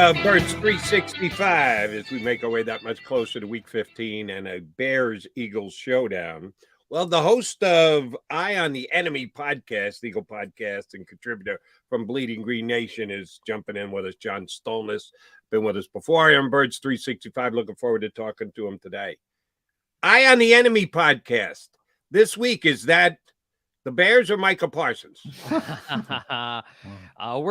Birds 365 as we make our way that much closer to week 15 and a Bears-Eagles showdown. Well, the host of Eye on the Enemy podcast, Eagle podcast, and contributor from Bleeding Green Nation is jumping in with us, John Stolnis. Been with us before on Birds 365. Looking forward to talking to him today. Eye on the Enemy podcast. This week, is that the Bears or Micah Parsons? We're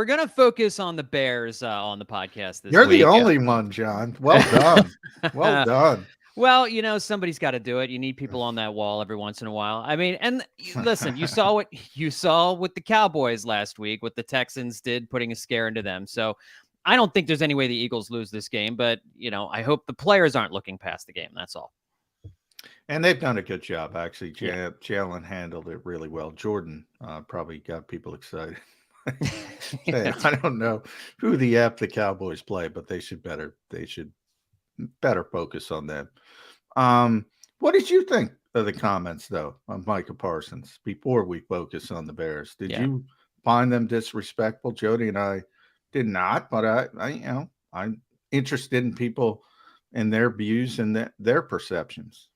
going to focus on the Bears on the podcast this You're week. the only one, John. Well done. Well done. Well, you know, somebody's got to do it. You need people on that wall every once in a while. I mean, and listen, you saw what you saw with the Cowboys last week, what the Texans did, putting a scare into them. So I don't think there's any way the Eagles lose this game, but, you know, I hope the players aren't looking past the game. That's all. And they've done a good job, actually. Jalen handled it really well. Jordan probably got people excited. I don't know who the Cowboys play, but they should better focus on them. What did you think of the comments, though, on Micah Parsons before we focus on the Bears? Did you find them disrespectful? Jody and I did not, but I'm interested in people and their views and their perceptions.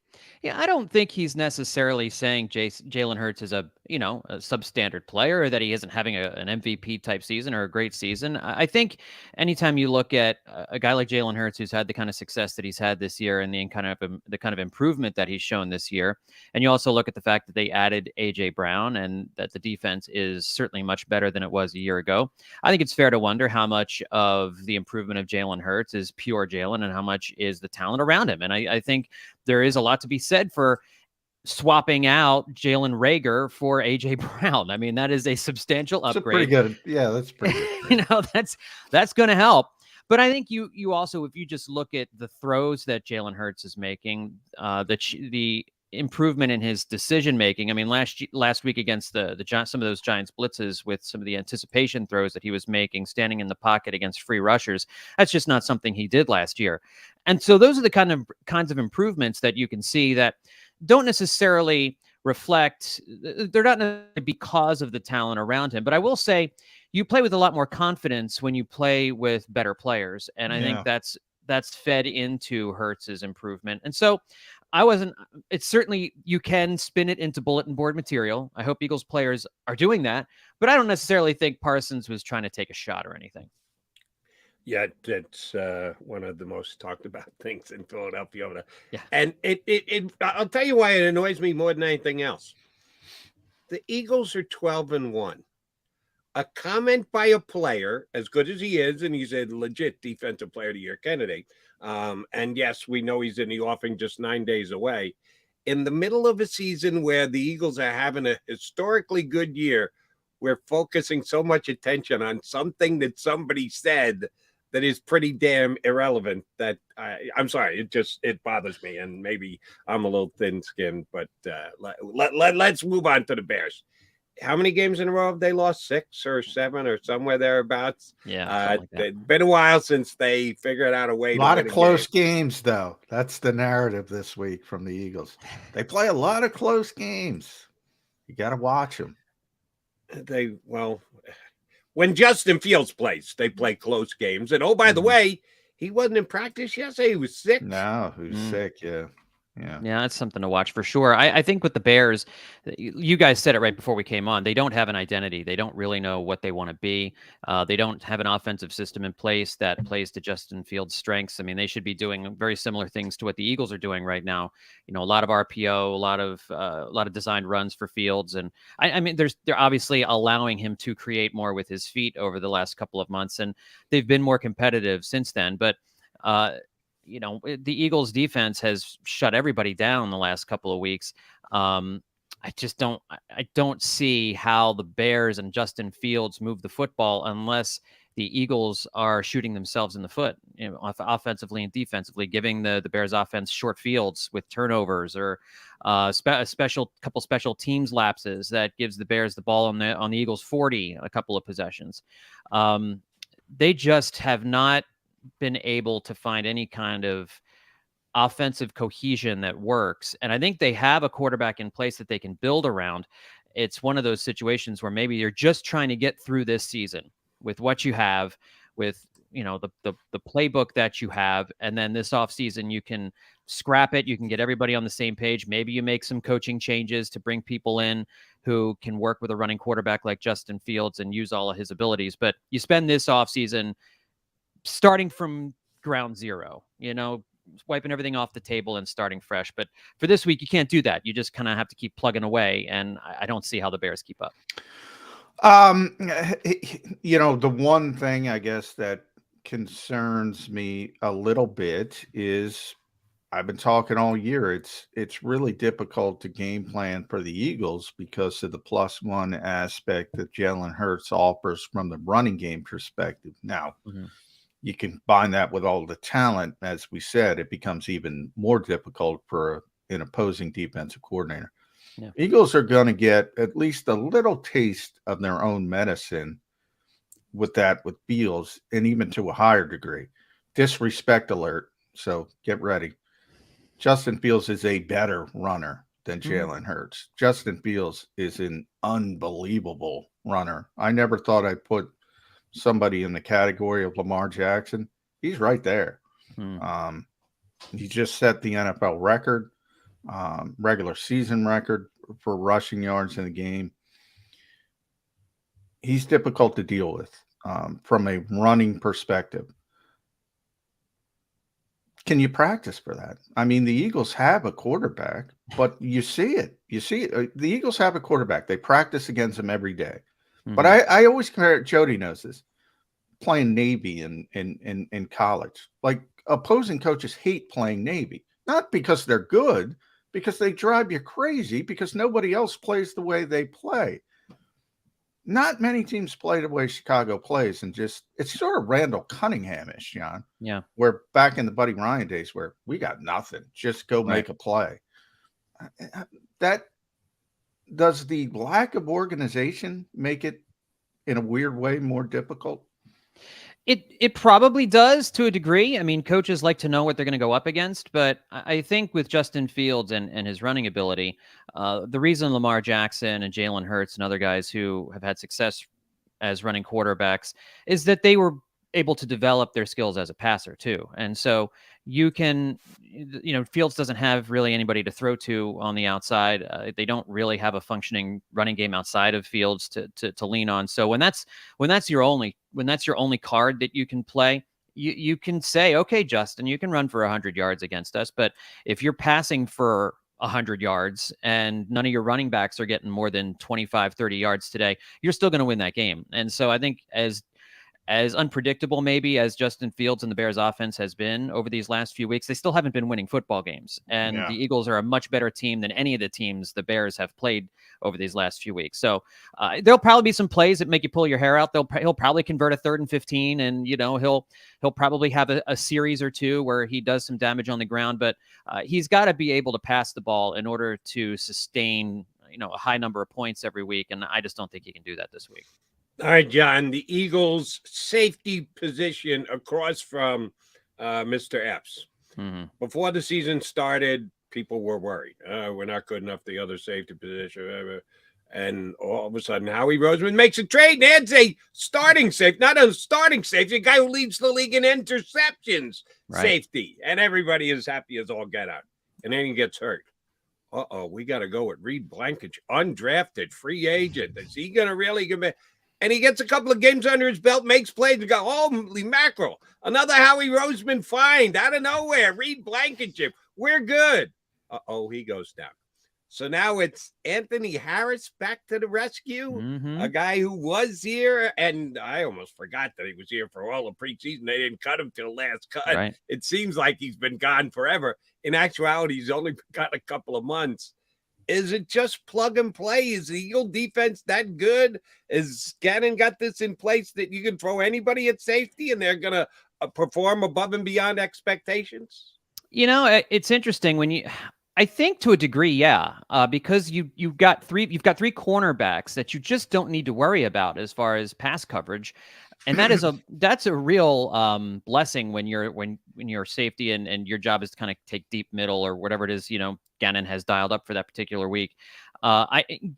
Yeah, I don't think he's necessarily saying Jalen Hurts is a substandard player, or that he isn't having an MVP type season or a great season. I think anytime you look at a guy like Jalen Hurts, who's had the kind of success that he's had this year and the kind of improvement that he's shown this year, and you also look at the fact that they added AJ Brown and that the defense is certainly much better than it was a year ago, I think it's fair to wonder how much of the improvement of Jalen Hurts is pure Jalen and how much is the talent around him. And I think there is a lot to be said for swapping out Jalen Reagor for AJ Brown. I mean, that is a substantial upgrade. Pretty good. Yeah, that's pretty good. That's going to help. But I think you also, if you just look at the throws that Jalen Hurts is making, the improvement in his decision making. I mean, last week against the Giants, some of those Giants blitzes with some of the anticipation throws that he was making, standing in the pocket against free rushers, that's just not something he did last year. And so those are the kinds of improvements that you can see that don't necessarily reflect, they're not necessarily because of the talent around him. But I will say you play with a lot more confidence when you play with better players. And I think that's fed into Hurts's improvement. And so it's certainly, you can spin it into bulletin board material. I hope Eagles players are doing that, but I don't necessarily think Parsons was trying to take a shot or anything. Yeah, it's one of the most talked about things in Philadelphia. Yeah. And it I'll tell you why it annoys me more than anything else. The Eagles are 12-1. A comment by a player, as good as he is, and he's a legit defensive player of the year candidate. And yes, we know he's in the offing just 9 days away. In the middle of a season where the Eagles are having a historically good year, we're focusing so much attention on something that somebody said that is pretty damn irrelevant that I'm sorry, it bothers me. And maybe I'm a little thin-skinned, but let's move on to the Bears. How many games in a row have they lost? 6 or 7 or somewhere thereabouts? Yeah. It's been a while since they figured out a way. A lot of close games, though. That's the narrative this week from the Eagles. They play a lot of close games. You got to watch them. When Justin Fields plays, they play close games. And by the way, he wasn't in practice yesterday. He was sick. No, he was sick. Yeah. Yeah, that's something to watch for sure. I think with the Bears, you guys said it right before we came on, they don't have an identity. They don't really know what they want to be. They don't have an offensive system in place that plays to Justin Fields' strengths. I mean, they should be doing very similar things to what the Eagles are doing right now. You know, a lot of RPO, a lot of designed runs for Fields, and I mean, they're obviously allowing him to create more with his feet over the last couple of months, and they've been more competitive since then. But you know, the Eagles defense has shut everybody down the last couple of weeks. I don't see how the Bears and Justin Fields move the football unless the Eagles are shooting themselves in the foot, you know, offensively and defensively, giving the Bears offense short fields with turnovers or couple special teams lapses that gives the Bears the ball on the Eagles 40 a couple of possessions. They just have not been able to find any kind of offensive cohesion that works. And I think they have a quarterback in place that they can build around. It's one of those situations where maybe you're just trying to get through this season with what you have, with the playbook that you have, and then this offseason you can scrap it. You can get everybody on the same page. Maybe you make some coaching changes to bring people in who can work with a running quarterback like Justin Fields and use all of his abilities. But you spend this offseason starting from ground zero, wiping everything off the table and starting fresh. But for this week, you can't do that. You just kind of have to keep plugging away. And I don't see how the Bears keep up. The one thing I guess that concerns me a little bit is I've been talking all year. It's really difficult to game plan for the Eagles because of the +1 aspect that Jalen Hurts offers from the running game perspective. Now, you combine that with all the talent, as we said, it becomes even more difficult for an opposing defensive coordinator. Yeah. Eagles are going to get at least a little taste of their own medicine with Fields, and even to a higher degree. Disrespect alert. So get ready. Justin Fields is a better runner than Jalen Hurts. Justin Fields is an unbelievable runner. I never thought I'd put somebody in the category of Lamar Jackson. He's right there. He just set the NFL record. Regular season record for rushing yards in the game. He's difficult to deal with from a running perspective. Can you practice for that? I mean, the Eagles have a quarterback, but you see it. The Eagles have a quarterback. They practice against him every day. But I always compare it, Jody knows this, playing Navy in college. Like, opposing coaches hate playing Navy, not because they're good, because they drive you crazy because nobody else plays the way they play. Not many teams play the way Chicago plays, and it's sort of Randall Cunningham-ish, John. Yeah. Where back in the Buddy Ryan days where we got nothing, just go make a play. That does the lack of organization make it in a weird way more difficult? It probably does to a degree. I mean, coaches like to know what they're going to go up against, but I think with Justin Fields and his running ability, the reason Lamar Jackson and Jalen Hurts and other guys who have had success as running quarterbacks is that they were able to develop their skills as a passer too. And so you can, Fields doesn't have really anybody to throw to on the outside. They don't really have a functioning running game outside of Fields to lean on. So when that's your only card that you can play, you can say, okay, Justin, you can run for 100 yards against us. But if you're passing for 100 yards and none of your running backs are getting more than 25, 30 yards today, you're still going to win that game. And so I think as unpredictable maybe as Justin Fields and the Bears offense has been over these last few weeks, they still haven't been winning football games. And the Eagles are a much better team than any of the teams the Bears have played over these last few weeks. So there'll probably be some plays that make you pull your hair out. He'll probably convert a 3rd and 15, and he'll probably have a series or two where he does some damage on the ground. But he's got to be able to pass the ball in order to sustain a high number of points every week, and I just don't think he can do that this week. All right, John, the Eagles' safety position across from Mr. Epps. Before the season started, people were worried. We're not good enough the other safety position. And all of a sudden, Howie Roseman makes a trade and adds a starting safety, not a starting safety, a guy who leads the league in interceptions safety. And everybody is happy as all get out. And then he gets hurt. We got to go with Reed Blankenship, undrafted, free agent. Is he going to really give me? And he gets a couple of games under his belt, makes plays, and go, holy mackerel. Another Howie Roseman find out of nowhere. Reed Blankenship. We're good. He goes down. So now it's Anthony Harris back to the rescue, a guy who was here. And I almost forgot that he was here for all of preseason. They didn't cut him to the last cut. Right. It seems like he's been gone forever. In actuality, he's only got a couple of months. Is it just plug and play? Is the Eagle defense that good? Is Gannon got this in place that you can throw anybody at safety and they're going to perform above and beyond expectations? It's interesting I think to a degree, yeah, because you've got three cornerbacks that you just don't need to worry about as far as pass coverage, and that's a real blessing when you're safety and your job is to kind of take deep middle or whatever it is Gannon has dialed up for that particular week.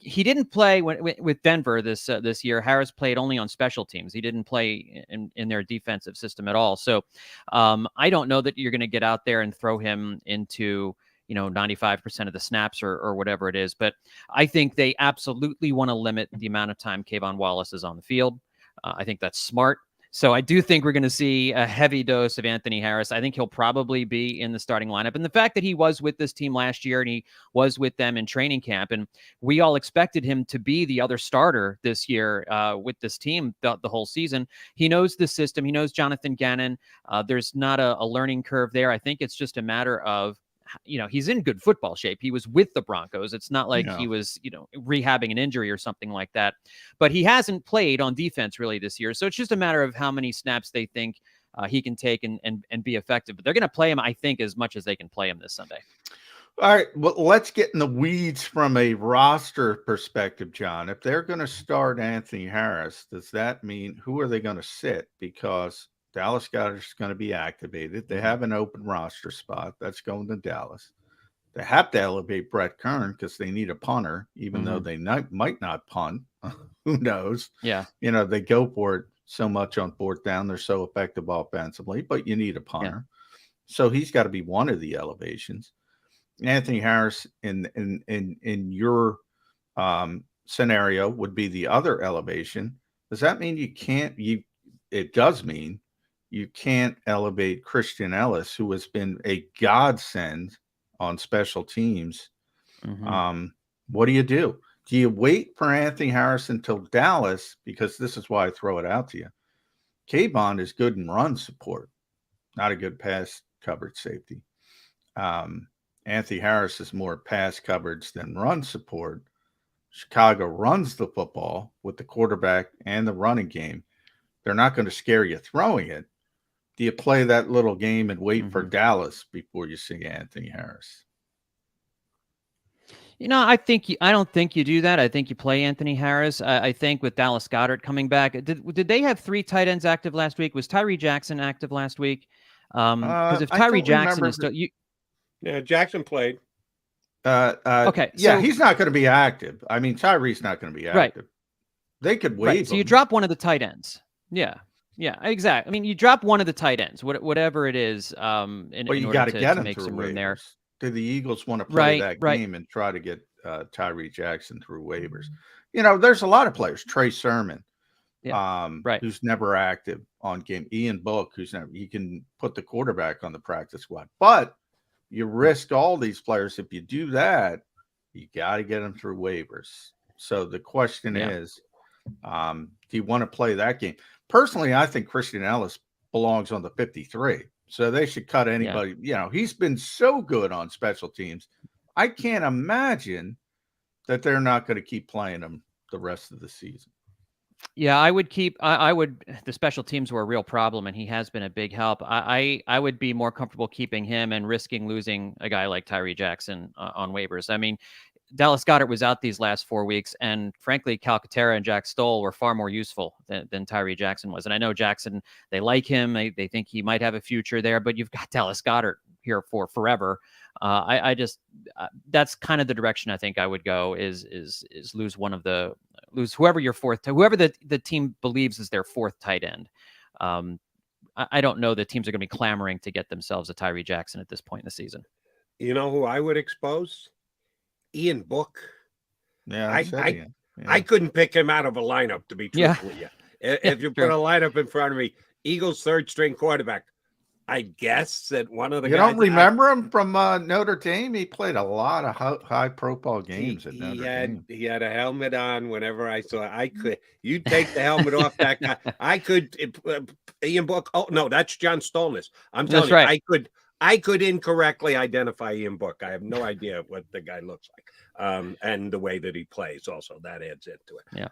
He didn't play with Denver this year. Harris played only on special teams. He didn't play in their defensive system at all. So I don't know that you're going to get out there and throw him into 95% of the snaps or whatever it is. But I think they absolutely want to limit the amount of time Kayvon Wallace is on the field. I think that's smart. So I do think we're going to see a heavy dose of Anthony Harris. I think he'll probably be in the starting lineup. And the fact that he was with this team last year and he was with them in training camp, and we all expected him to be the other starter this year with this team the whole season. He knows the system. He knows Jonathan Gannon. There's not a learning curve there. I think it's just a matter of, he's in good football shape. He was with the Broncos. It's not like he was, rehabbing an injury or something like that. But he hasn't played on defense really this year. So it's just a matter of how many snaps they think he can take and be effective. But they're going to play him, I think, as much as they can play him this Sunday. All right. Well, let's get in the weeds from a roster perspective, John. If they're going to start Anthony Harris, does that mean who are they going to sit? Because Dallas Goedert's going to be activated. They have an open roster spot. That's going to Dallas. They have to elevate Brett Kern because they need a punter, even though they might not punt. Who knows? Yeah. They go for it so much on fourth down. They're so effective offensively, but you need a punter. Yeah. So he's got to be one of the elevations. Anthony Harris in your scenario would be the other elevation. Does that mean it does mean you can't elevate Christian Ellis, who has been a godsend on special teams. What do you do? Do you wait for Anthony Harris until Dallas? Because this is why I throw it out to you. Kayvon is good in run support, not a good pass coverage safety. Anthony Harris is more pass coverage than run support. Chicago runs the football with the quarterback and the running game. They're not going to scare you throwing it. Do you play that little game and wait for Dallas before you see Anthony Harris? I don't think you do that. I think you play Anthony Harris. I think with Dallas Goedert coming back, did they have 3 tight ends active last week? Was Tyree Jackson active last week? Because if Tyree Jackson is still, Jackson played. Okay, yeah, he's not going to be active. I mean, Tyree's not going to be active. Right. They could waive him. So you drop one of the tight ends. Yeah, exactly. I mean, you drop one of the tight ends, whatever it is. You got to get him make through some waivers. room there. Do the Eagles want to play that game and try to get Tyree Jackson through waivers? There's a lot of players. Trey Sermon, who's never active on game. Ian Book, he can put the quarterback on the practice squad. But you risk all these players. If you do that, you got to get them through waivers. So the question is, do you want to play that game? Personally, I think Christian Ellis belongs on the 53. So they should cut anybody. He's been so good on special teams. I can't imagine that they're not going to keep playing him the rest of the season. Yeah, I would keep. I would. The special teams were a real problem, and he has been a big help. I would be more comfortable keeping him and risking losing a guy like Tyree Jackson on waivers. I mean, Dallas Goedert was out these last 4 weeks, and frankly, Calcaterra and Jack Stoll were far more useful than Tyree Jackson was. And I know Jackson, they like him. They think he might have a future there, but you've got Dallas Goedert here for forever. That's kind of the direction I think I would go is lose whoever your whoever the team believes is their fourth tight end. I don't know that teams are going to be clamoring to get themselves a Tyree Jackson at this point in the season. You know who I would expose? Ian Book. Yeah, I couldn't pick him out of a lineup, to be truthful with you. If you put a lineup in front of me, Eagles third string quarterback, I guess that one of the guys. You don't remember him from Notre Dame? He played a lot of high profile games at Notre Dame. He had a helmet on whenever I saw it. You take the helmet off that guy. I could Ian Book. Oh no, that's John Stolnis. I'm telling you, right. I could incorrectly identify Ian Book. I have no idea what the guy looks like. And the way that he plays also, that adds into it.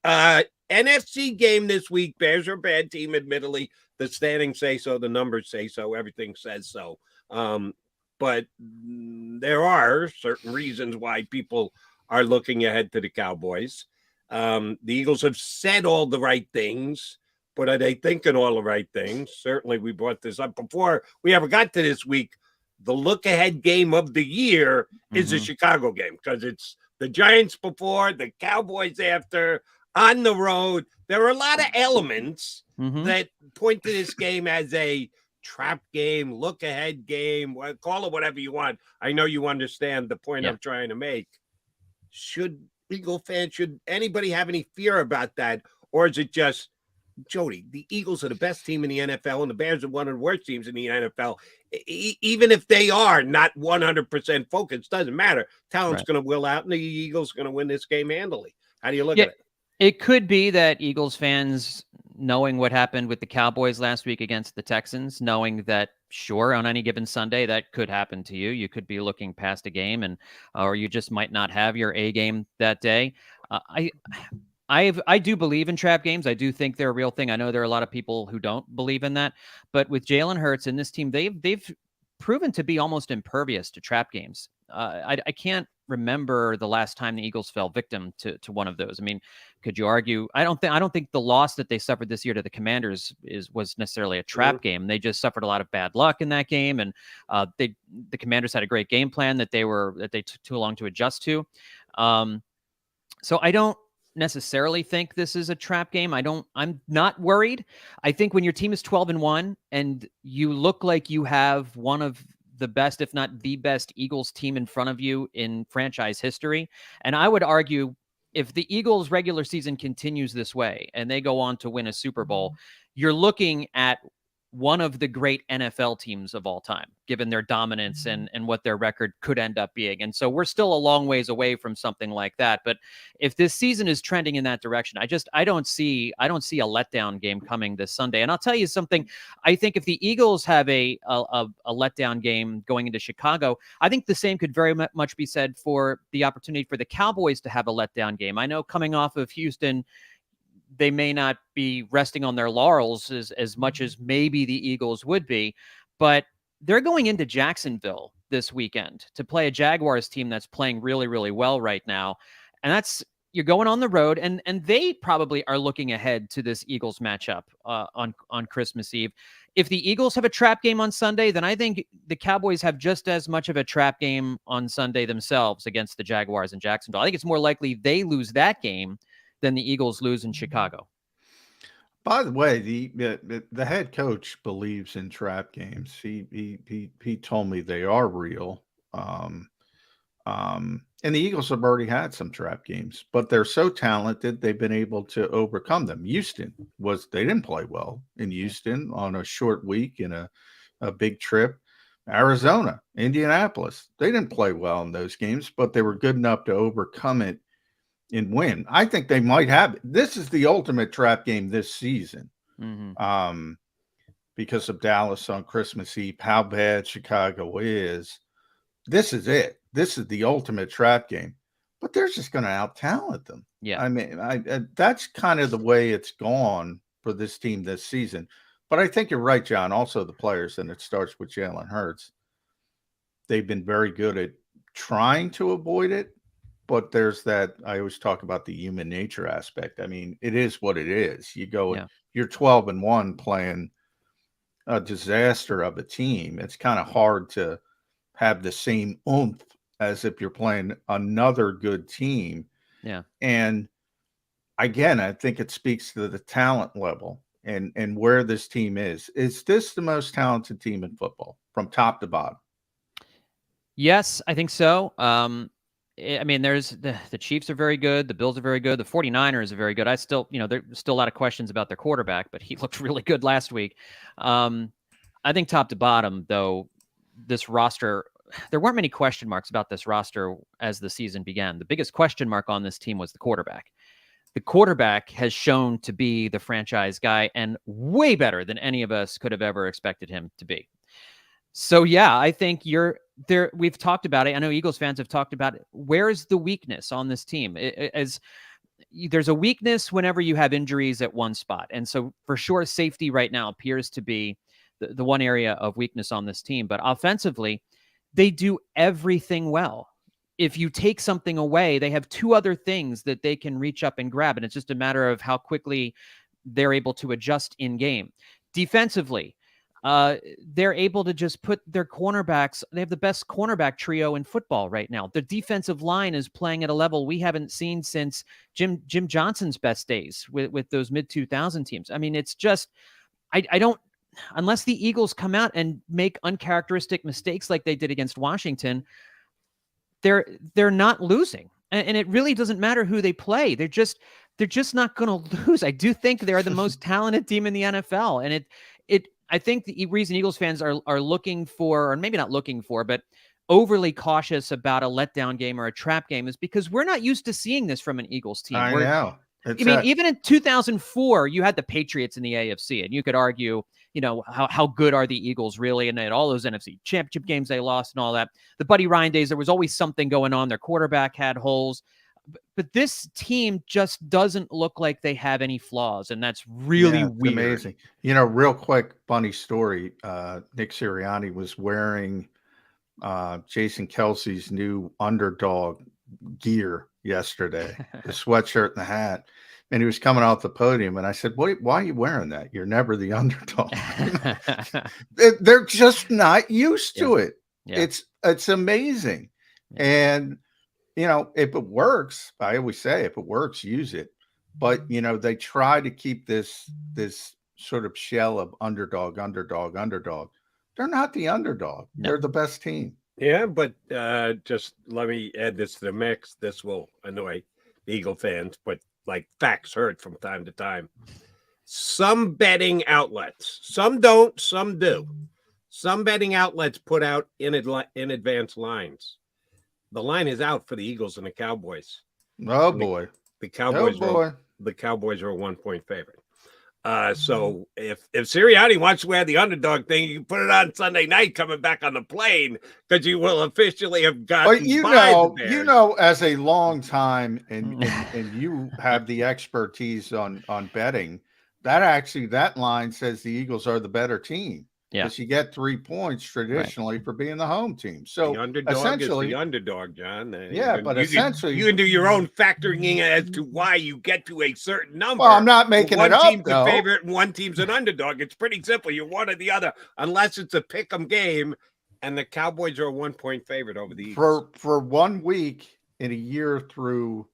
Yeah. NFC game this week. Bears are a bad team, admittedly. The standings say so. The numbers say so. Everything says so. But there are certain reasons why people are looking ahead to the Cowboys. The Eagles have said all the right things, but are they thinking all the right things? Certainly, we brought this up before we ever got to this week. The look-ahead game of the year is the Chicago game because it's The Giants before, the Cowboys after, on the road. There are a lot of elements that point to this game as a trap game, look ahead game, call it whatever you want. I know you understand the point I'm trying to make. Should anybody have any fear about that? Or is it just, Jody, the Eagles are the best team in the NFL and the Bears are one of the worst teams in the NFL. Even if they are not 100% focused, doesn't matter. Talent's going to will out and the Eagles are going to win this game handily. How do you look at it? It could be that Eagles fans, knowing what happened with the Cowboys last week against the Texans, knowing that, sure, on any given Sunday, that could happen to you. You could be looking past a game or you just might not have your A game that day. I do believe in trap games. I do think they're a real thing. I know there are a lot of people who don't believe in that, but with Jalen Hurts and this team, they've proven to be almost impervious to trap games. I can't remember the last time the Eagles fell victim to one of those. I mean, could you argue? I don't think the loss that they suffered this year to the Commanders was necessarily a trap game. They just suffered a lot of bad luck in that game, and the Commanders had a great game plan that they took too long to adjust to. So I don't necessarily think this is a trap game. I'm not worried. I think when your team is 12-1 and you look like you have one of the best, if not the best, Eagles team in front of you in franchise history. And I would argue if the Eagles regular season continues this way and they go on to win a Super Bowl, you're looking at one of the great NFL teams of all time, given their dominance and what their record could end up being. And so we're still a long ways away from something like that. But if this season is trending in that direction, I don't see a letdown game coming this Sunday. And I'll tell you something. I think if the Eagles have a letdown game going into Chicago, I think the same could very much be said for the opportunity for the Cowboys to have a letdown game. I know coming off of Houston, they may not be resting on their laurels as much as maybe the Eagles would be, but they're going into Jacksonville this weekend to play a Jaguars team that's playing really, really well right now. And you're going on the road, and they probably are looking ahead to this Eagles matchup on Christmas Eve. If the Eagles have a trap game on Sunday, then I think the Cowboys have just as much of a trap game on Sunday themselves against the Jaguars in Jacksonville. I think it's more likely they lose that game than the Eagles lose in Chicago. By the way, the head coach believes in trap games. He told me they are real. And the Eagles have already had some trap games, but they're so talented they've been able to overcome them. Houston they didn't play well in Houston on a short week in a big trip. Arizona, Indianapolis, they didn't play well in those games, but they were good enough to overcome it and win. I think they might have it. This is the ultimate trap game this season. Because of Dallas on Christmas Eve, how bad Chicago is. This is it. This is the ultimate trap game. But they're just going to out-talent them. Yeah. I mean, that's kind of the way it's gone for this team this season. But I think you're right, John. Also the players, and it starts with Jalen Hurts. They've been very good at trying to avoid it. But there's that, I always talk about the human nature aspect. I mean, it is what it is. You go, you're 12-1 playing a disaster of a team. It's kind of hard to have the same oomph as if you're playing another good team. Yeah. And again, I think it speaks to the talent level and where this team is. Is this the most talented team in football from top to bottom? Yes, I think so. I mean, there's the Chiefs are very good. The Bills are very good. The 49ers are very good. There's still a lot of questions about their quarterback, but he looked really good last week. I think top to bottom, though, this roster, there weren't many question marks about this roster as the season began. The biggest question mark on this team was the quarterback. The quarterback has shown to be the franchise guy and way better than any of us could have ever expected him to be. So, yeah, I think you're there. We've talked about it. I know Eagles fans have talked about it. Where is the weakness on this team? There's a weakness whenever you have injuries at one spot. And so for sure, safety right now appears to be the one area of weakness on this team. But offensively, they do everything well. If you take something away, they have two other things that they can reach up and grab. And it's just a matter of how quickly they're able to adjust in game. Defensively, they're able to just put their cornerbacks. They have the best cornerback trio in football right now. The defensive line is playing at a level we haven't seen since Jim Johnson's best days with those mid-2000 teams. I mean, it's just, I don't, unless the Eagles come out and make uncharacteristic mistakes like they did against Washington, they're not losing. And it really doesn't matter who they play. They're just not going to lose. I do think they're the most talented team in the NFL. And I think the reason Eagles fans are looking for, or maybe not looking for, but overly cautious about a letdown game or a trap game is because we're not used to seeing this from an Eagles team. I know. Even in 2004, you had the Patriots in the AFC, and you could argue, how good are the Eagles really? And they had all those NFC championship games they lost and all that. The Buddy Ryan days, there was always something going on. Their quarterback had holes. But this team just doesn't look like they have any flaws, and that's really weird. Amazing. Real quick, funny story. Nick Sirianni was wearing Jason Kelsey's new underdog gear yesterday, the sweatshirt and the hat. And he was coming off the podium, and I said, why are you wearing that? You're never the underdog. They're just not used to it. Yeah. It's amazing. Yeah. And, if it works, I always say, if it works, use it. But, they try to keep this sort of shell of underdog. They're not the underdog. No. They're the best team. Yeah, but just let me add this to the mix. This will annoy the Eagle fans, but like facts hurt from time to time. Some betting outlets, some don't, some do. Some betting outlets put out in advance lines. The line is out for the Eagles and the Cowboys. Oh boy, the Cowboys are a 1-point favorite. So if Sirianni wants to wear the underdog thing, you can put it on Sunday night coming back on the plane, because you will officially have gotten. But as a long time and you have the expertise on betting, that line says the Eagles are the better team. Yeah, because you get 3 points traditionally for being the home team. So the underdog essentially is the underdog, John. Essentially you can do your own factoring in as to why you get to a certain number. Well, I'm not making it up. One team's a favorite and one team's an underdog. It's pretty simple. You're one or the other, unless it's a pick'em game. And the Cowboys are a 1-point favorite over the Eagles. For 1 week in a year through,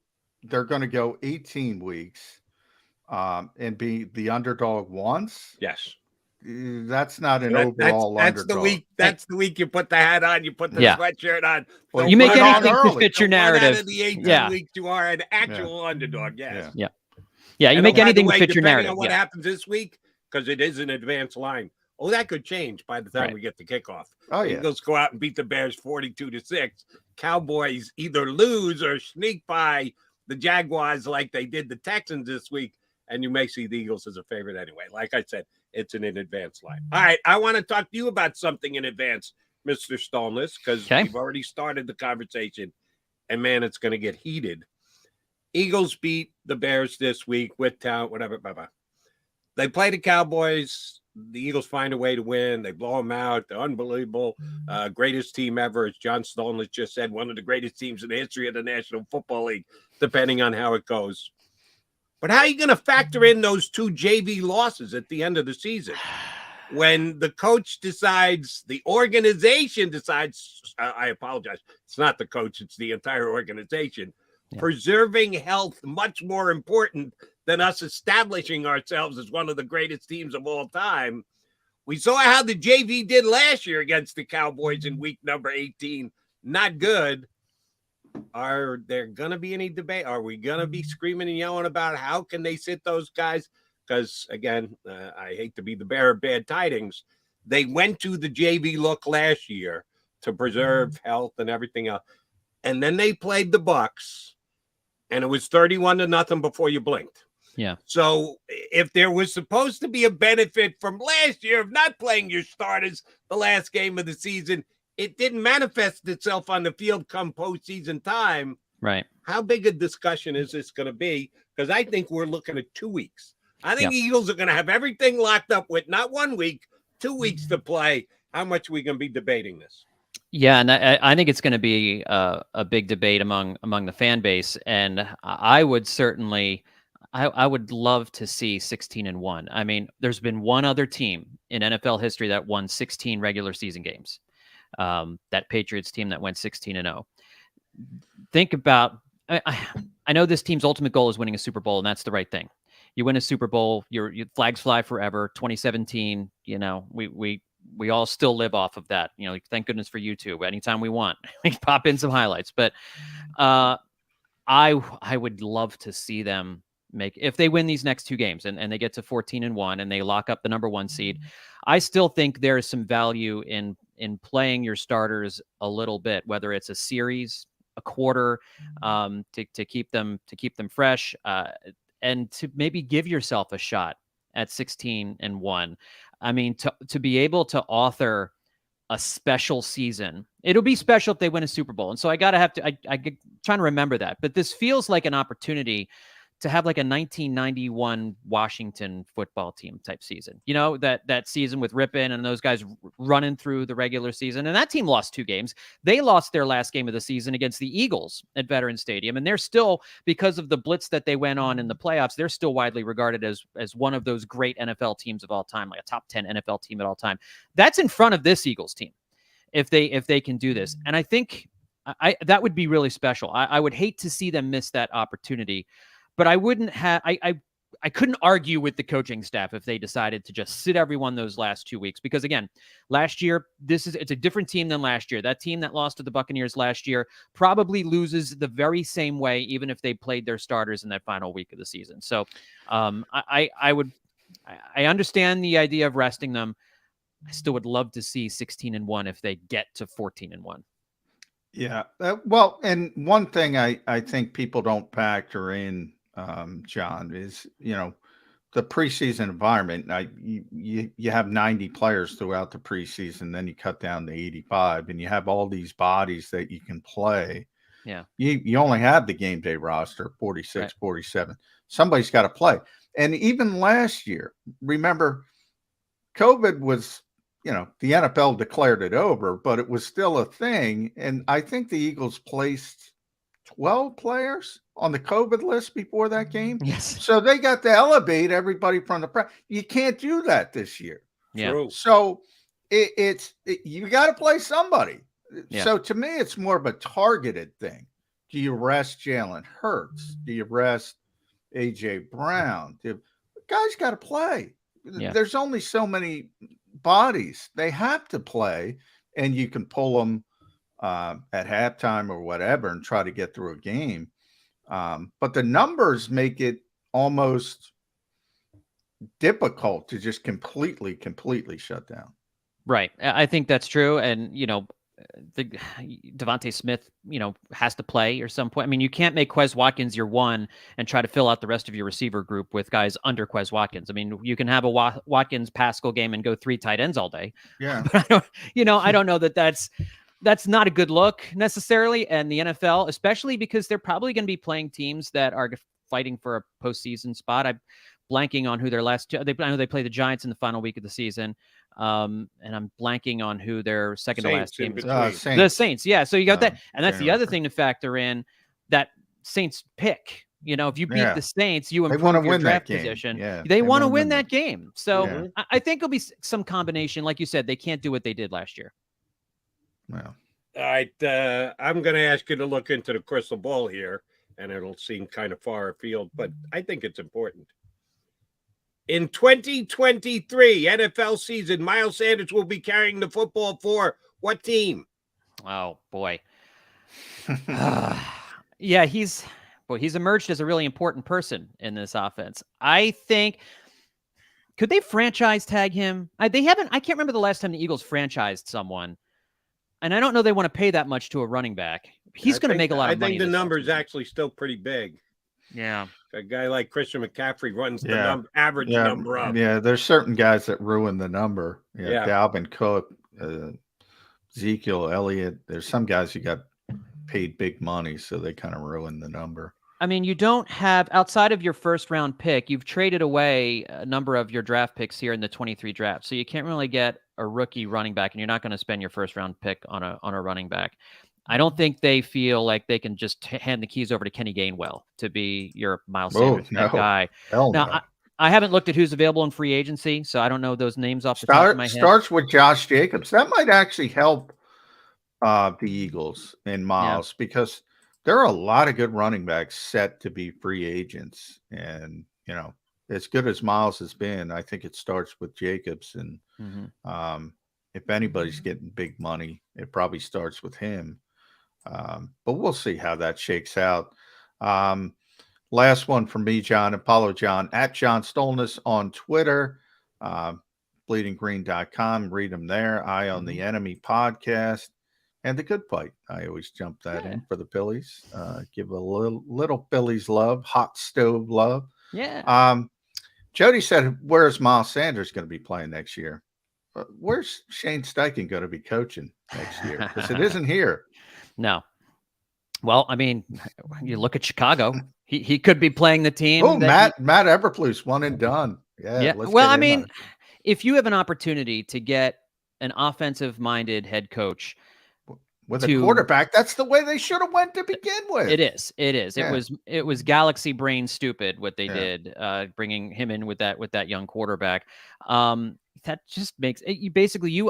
they're going to go 18 weeks and be the underdog once. Yes. That's not an overall that's underdog. That's the week you put the hat on, you put the sweatshirt on. Well, you make anything to fit your narrative. Out of the 18 weeks, you are an actual underdog. Yes. Yeah. You make anything to fit your narrative. On what happens this week, because it is an advanced line. Oh, that could change by the time we get the kickoff. Oh yeah. Eagles go out and beat the Bears 42-6. Cowboys either lose or sneak by the Jaguars like they did the Texans this week, and you may see the Eagles as a favorite anyway. Like I said, it's in an advanced line. All right, I want to talk to you about something in advance, Mr. Stolnis, because we've already started the conversation, and man, it's going to get heated. Eagles beat the Bears this week with talent, whatever. Bye-bye. They play the Cowboys. The Eagles find a way to win. They blow them out. They're unbelievable. Greatest team ever, as John Stolnis just said, one of the greatest teams in the history of the National Football League, depending on how it goes. But how are you going to factor in those 2 JV losses at the end of the season when the coach decides, the organization decides, I apologize, it's not the coach, it's the entire organization, preserving health much more important than us establishing ourselves as one of the greatest teams of all time? We saw how the JV did last year against the Cowboys in week number 18. Not good. Are there going to be any debate? Are we going to be screaming and yelling about how can they sit those guys? Because, again, I hate to be the bearer of bad tidings. They went to the JV look last year to preserve health and everything else. And then they played the Bucs, and it was 31-0 before you blinked. Yeah. So if there was supposed to be a benefit from last year of not playing your starters the last game of the season, it didn't manifest itself on the field come postseason time. Right. How big a discussion is this going to be? Because I think we're looking at 2 weeks. I think the Eagles are going to have everything locked up with not 1 week, 2 weeks to play. How much are we going to be debating this? Yeah, and I think it's going to be a big debate among the fan base. And I would certainly, I would love to see 16-1. I mean, there's been one other team in NFL history that won 16 regular season games. That Patriots team that went 16-0. Think about, I know this team's ultimate goal is winning a Super Bowl, and that's the right thing. You win a Super Bowl, your flags fly forever. 2017, we all still live off of that. Thank goodness for YouTube. Anytime we want, we can pop in some highlights. But I would love to see them if they win these next two games and they get to 14-1 and they lock up the number 1 seed. I still think there is some value in playing your starters a little bit, whether it's a series, a quarter, to keep them fresh, and to maybe give yourself a shot at 16-1. I mean, to be able to author a special season. It'll be special if they win a Super Bowl. And so I trying to remember that. But this feels like an opportunity to have like a 1991 Washington football team type season. That season with Rippon and those guys running through the regular season. And that team lost 2 games. They lost their last game of the season against the Eagles at Veterans Stadium. And they're still, because of the blitz that they went on in the playoffs, they're still widely regarded as one of those great NFL teams of all time, like a top 10 NFL team at all time. That's in front of this Eagles team if they can do this. And I think that would be really special. I would hate to see them miss that opportunity. But I wouldn't have. I couldn't argue with the coaching staff if they decided to just sit everyone those last 2 weeks, because again, last year it's a different team than last year. That team that lost to the Buccaneers last year probably loses the very same way, even if they played their starters in that final week of the season. So, I understand the idea of resting them. I still would love to see 16-1 if they get to 14-1. Yeah. Well, and one thing I think people don't factor in, John, is, the preseason environment. You have 90 players throughout the preseason, then you cut down to 85, and you have all these bodies that you can play. Yeah. You only have the game day roster, 46, right. 47. Somebody's got to play. And even last year, remember, COVID was, the NFL declared it over, but it was still a thing. And I think the Eagles placed 12 players on the COVID list before that game. Yes. So they got to elevate everybody from the press. You can't do that this year. Yeah. True. So you got to play somebody. Yeah. So to me, it's more of a targeted thing. Do you rest Jalen Hurts? Do you rest AJ Brown? Guys got to play. Yeah. There's only so many bodies. They have to play, and you can pull them at halftime or whatever and try to get through a game. But the numbers make it almost difficult to just completely shut down. Right. I think that's true. And, Devonta Smith, has to play or some point. I mean, you can't make Quez Watkins your one and try to fill out the rest of your receiver group with guys under Quez Watkins. I mean, you can have a Watkins Pascal game and go 3 tight ends all day. Yeah. But I don't know that's not a good look necessarily. And the NFL, especially because they're probably going to be playing teams that are fighting for a postseason spot. I'm blanking on who their I know they play the Giants in the final week of the season. And I'm blanking on who their second to last game is. Saints. The Saints. Yeah. So you got that. And that's the other thing to factor in, that Saints pick. If you beat the Saints, you improve your draft position. Yeah, they want to win that game. So I think it'll be some combination. Like you said, they can't do what they did last year. Well, all right. I'm going to ask you to look into the crystal ball here, and it'll seem kind of far afield, but I think it's important. In 2023 NFL season, Miles Sanders will be carrying the football for what team? Oh, boy. Yeah, he's emerged as a really important person in this offense. I think, could they franchise tag him? They haven't. I can't remember the last time the Eagles franchised someone. And I don't know they want to pay that much to a running back. He's going to make a lot of money. I think the number is actually still pretty big. Yeah. A guy like Christian McCaffrey runs the average number up. Yeah, there's certain guys that ruin the number. Dalvin Cook, Ezekiel Elliott. There's some guys who got paid big money, so they kind of ruin the number. I mean, you don't have, outside of your first round pick, you've traded away a number of your draft picks here in the 23 draft. So you can't really get a rookie running back, and you're not going to spend your first round pick on a running back. I don't think they feel like they can just hand the keys over to Kenny Gainwell to be your Miles Oh, Sanders type guy. Hell Now, no. I haven't looked at who's available in free agency, so I don't know those names off the top of my head. Starts with Josh Jacobs. That might actually help the Eagles and Miles because there are a lot of good running backs set to be free agents. And, you know, as good as Miles has been, I think it starts with Jacobs. And if anybody's getting big money, it probably starts with him. But we'll see how that shakes out. Last one from me, John, Apollo John, at John Stolnis on Twitter, bleedinggreen.com. Read them there. Eye on the Enemy podcast and the Good Fight. I always jump that in for the Phillies. Give a little Phillies love, hot stove love. Yeah. Jody said, where's Miles Sanders going to be playing next year? Where's Shane Steichen going to be coaching next year? Because it isn't here. No. Well, I mean, you look at Chicago. He could be playing the team. Oh, Matt Eberflus, one and done. Yeah. Well, I mean, if you have an opportunity to get an offensive-minded head coach with a quarterback, that's the way they should have went to begin with. It is. Yeah. It was galaxy brain stupid what they did, bringing him in with that young quarterback. That just makes it.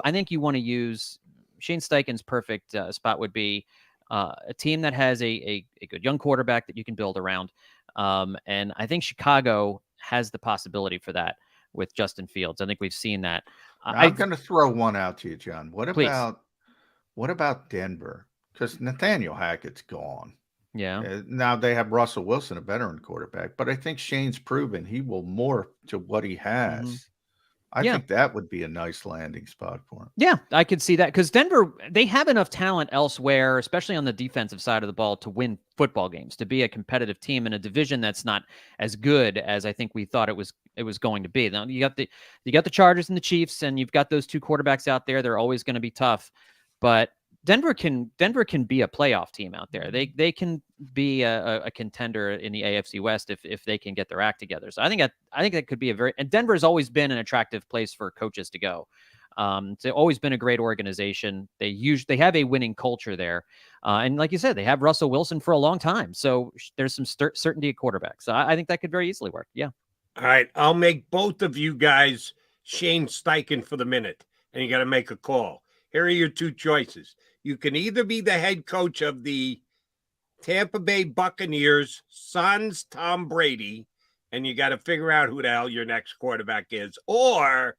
I think you want to use Shane Steichen's perfect spot would be a team that has a good young quarterback that you can build around. And I think Chicago has the possibility for that with Justin Fields. I think we've seen that. I'm going to throw one out to you, John. What about Denver? Because Nathaniel Hackett's gone. Yeah. Now they have Russell Wilson, a veteran quarterback, but I think Shane's proven he will morph to what he has. I think that would be a nice landing spot for him. Yeah, I could see that because Denver, they have enough talent elsewhere, especially on the defensive side of the ball, to win football games, to be a competitive team in a division that's not as good as I think we thought it was going to be. Now you got the Chargers and the Chiefs, and you've got those two quarterbacks out there. They're always going to be tough, but Denver can be a playoff team out there. They can be a contender in the AFC West if they can get their act together. So I think that could be and Denver has always been an attractive place for coaches to go. It's always been a great organization. They have a winning culture there. And like you said, they have Russell Wilson for a long time. So there's some certainty at quarterback. So I think that could very easily work. Yeah. All right. I'll make both of you guys Shane Steichen for the minute, and you got to make a call. Here are your two choices. You can either be the head coach of the Tampa Bay Buccaneers, sans Tom Brady, and you got to figure out who the hell your next quarterback is, or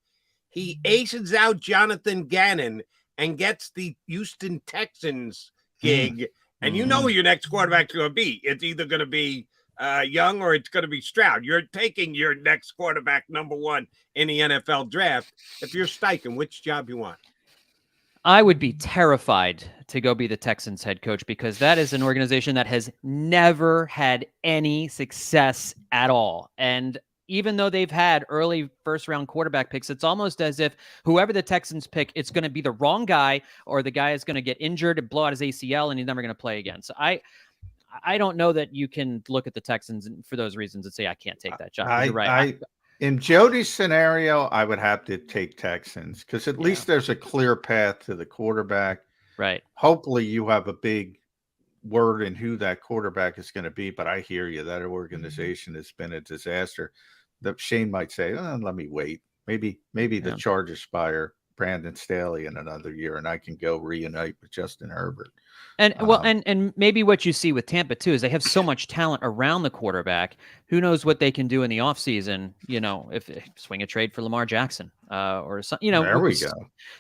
he aces out Jonathan Gannon and gets the Houston Texans gig, and you know who your next quarterback's going to be. It's either going to be Young or it's going to be Stroud. You're taking your next quarterback number one in the NFL draft. If you're Steichen, which job you want? I would be terrified to go be the Texans head coach because that is an organization that has never had any success at all. And even though they've had early first-round quarterback picks, it's almost as if whoever the Texans pick, it's going to be the wrong guy, or the guy is going to get injured and blow out his ACL, and he's never going to play again. So I don't know that you can look at the Texans for those reasons and say, I can't take that job. You're right. In Jody's scenario, I would have to take Texans because at least there's a clear path to the quarterback. Right. Hopefully you have a big word in who that quarterback is going to be, but I hear you. That organization has been a disaster. That Shane might say, let me wait. Maybe the Chargers fire Brandon Staley in another year, and I can go reunite with Justin Herbert. And and maybe what you see with Tampa too is they have so much talent around the quarterback. Who knows what they can do in the offseason, if swing a trade for Lamar Jackson or something, There we go.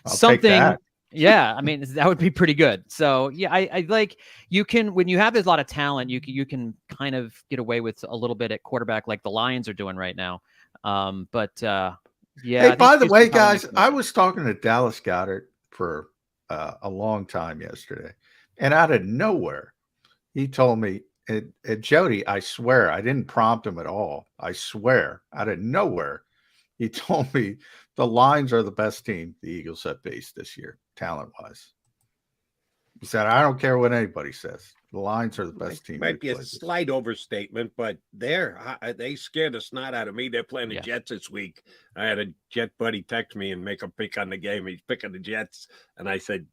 Something. Yeah, I mean, that would be pretty good. So yeah, I like you can, when you have a lot of talent, you can kind of get away with a little bit at quarterback like the Lions are doing right now. Yeah. Hey, by the way, guys, I was talking to Dallas Goedert for a long time yesterday, and out of nowhere, he told me, Jody, I swear, I didn't prompt him at all. I swear, out of nowhere, he told me the Lions are the best team the Eagles have faced this year, talent-wise. He said, I don't care what anybody says. The Lions are the best team. Might be a slight overstatement, but they scared the snot out of me. They're playing the Jets this week. I had a Jet buddy text me and make a pick on the game. He's picking the Jets. And I said,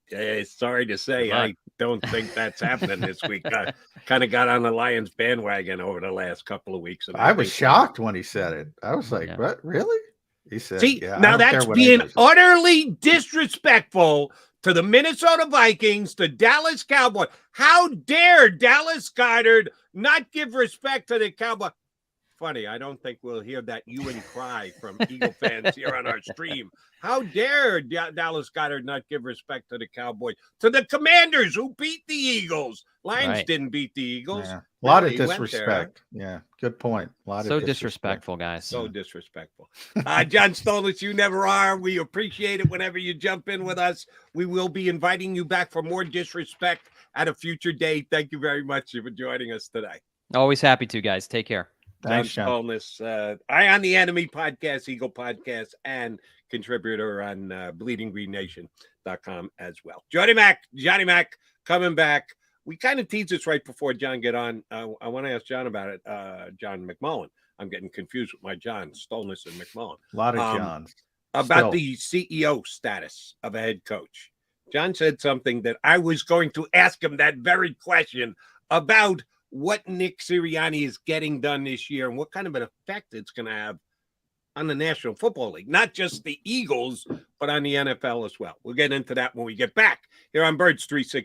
sorry to say, I don't think that's happening this week. I kind of got on the Lions bandwagon over the last couple of weeks. And I was shocked when he said it. I was like, what? Really? He said, see, now that's being utterly disrespectful to the Minnesota Vikings, the Dallas Cowboys. How dare Dallas Goedert not give respect to the Cowboys? Funny, I don't think we'll hear that hue and cry from Eagle fans here on our stream. How dare Dallas Goedert not give respect to the Cowboys, to the Commanders who beat the Eagles? Lions didn't beat the Eagles. Yeah. A lot of disrespect. Yeah, good point. A lot of disrespectful, guys. So disrespectful. John Stolnis, you never are. We appreciate it whenever you jump in with us. We will be inviting you back for more disrespect at a future date. Thank you very much for joining us today. Always happy to, guys. Take care. Thanks, John Stolnis, Eye on the Enemy podcast, Eagle podcast, and contributor on bleedinggreennation.com as well. Johnny Mac coming back. We kind of teased this right before John get on. I want to ask John about it. John McMullen. I'm getting confused with my John, Stolnis and McMullen. A lot of Johns. About the CEO status of a head coach. John said something that I was going to ask him that very question about what Nick Sirianni is getting done this year and what kind of an effect it's going to have on the National Football League, not just the Eagles, but on the NFL as well. We'll get into that when we get back here on Birds 360.